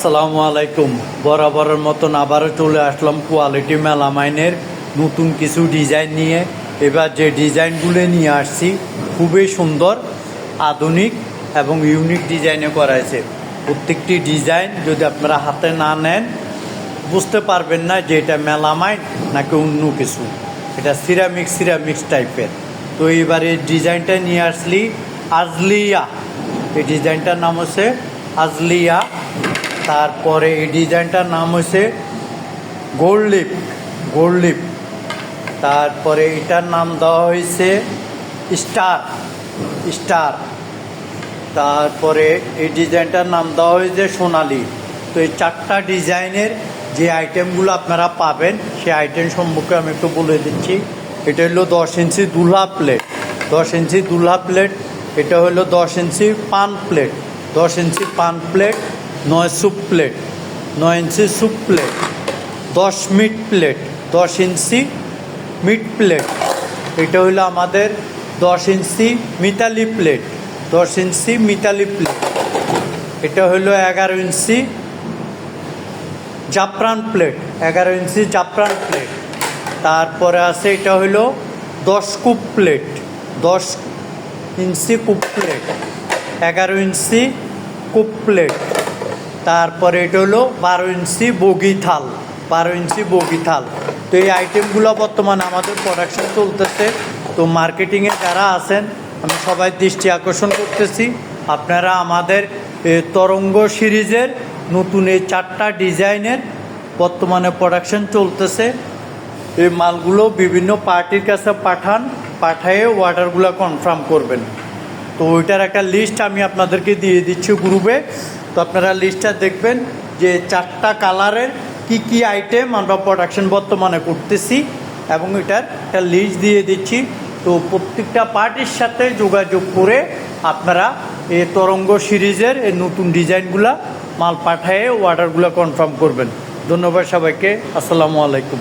আসসালামু আলাইকুম। বরাবরের মতন আবারও চলে আসলাম কোয়ালিটি মেলামাইনের নতুন কিছু ডিজাইন নিয়ে। এবার যে ডিজাইনগুলো নিয়ে আসছি খুবই সুন্দর, আধুনিক এবং ইউনিক ডিজাইনে করা হয়েছে। প্রত্যেকটি ডিজাইন যদি আপনারা হাতে না নেন বুঝতে পারবেন না যে এটা মেলামাইন নাকি অন্য কিছু। এটা সিরামিক্স টাইপের। তো এবার এই ডিজাইনটা নিয়ে আসলি আজলিয়া। এই ডিজাইনটার নাম হচ্ছে আজলিয়া। তারপরে এই ডিজাইনটার নাম হচ্ছে গোল্ড লিপ। তারপরে এটার নাম দেওয়া হয়েছে স্টার। তারপরে এই ডিজাইনটার নাম দেওয়া হয়েছে সোনালি। তো এই চারটা ডিজাইনের যে আইটেমগুলো আপনারা পাবেন সেই আইটেম সম্পর্কে আমি একটু বলে দিচ্ছি। এটা হলো 10 ইঞ্চি দুলহা প্লেট, 10 ইঞ্চি দুলহা প্লেট। এটা হলো 10 ইঞ্চি পান প্লেট, 10 ইঞ্চি পান প্লেট। 9 স্যুপ প্লেট, 9 ইঞ্চি স্যুপ প্লেট। 10 মিট প্লেট, 10 ইঞ্চি মিট প্লেট। এটা হলো আমাদের 10 ইঞ্চি মিতালি প্লেট, 10 ইঞ্চি মিতালি প্লেট। এটা হলো 11 ইঞ্চি জাফরান প্লেট, 11 ইঞ্চি জাফরান প্লেট। তারপরে আছে এটা হলো 10 কুপ প্লেট, 10 ইঞ্চি কুপ প্লেট, 11 ইঞ্চি কুপ প্লেট। তারপরে এটা হলো 12 ইঞ্চি বগি থাল, 12 ইঞ্চি বগি থাল। তো এই আইটেমগুলো বর্তমানে আমাদের প্রোডাকশন চলতেছে। তো মার্কেটিংয়ে যারা আছেন আমি সবাই দৃষ্টি আকর্ষণ করতেছি, আপনারা আমাদের তরঙ্গ সিরিজের নতুন এই 4টা ডিজাইনের বর্তমানে প্রোডাকশন চলতেছে। এই মালগুলো বিভিন্ন পার্টির কাছে পাঠায়ে অর্ডারগুলো কনফার্ম করবেন। তো ওইটার একটা লিস্ট আমি আপনাদেরকে দিয়ে দিচ্ছি গ্রুপে। তো আপনারা লিস্টটা দেখবেন যে 4টা কালারের কি আইটেম আমরা প্রোডাকশন বর্তমানে করতেছি এবং এটার একটা লিস্ট দিয়ে দিচ্ছি। তো প্রত্যেকটা পার্টির সাথে যোগাযোগ করে আপনারা এই তরঙ্গ সিরিজের এই নতুন ডিজাইনগুলা মাল পাঠায়ে অর্ডারগুলো কনফার্ম করবেন। ধন্যবাদ সবাইকে। আসসালামু আলাইকুম।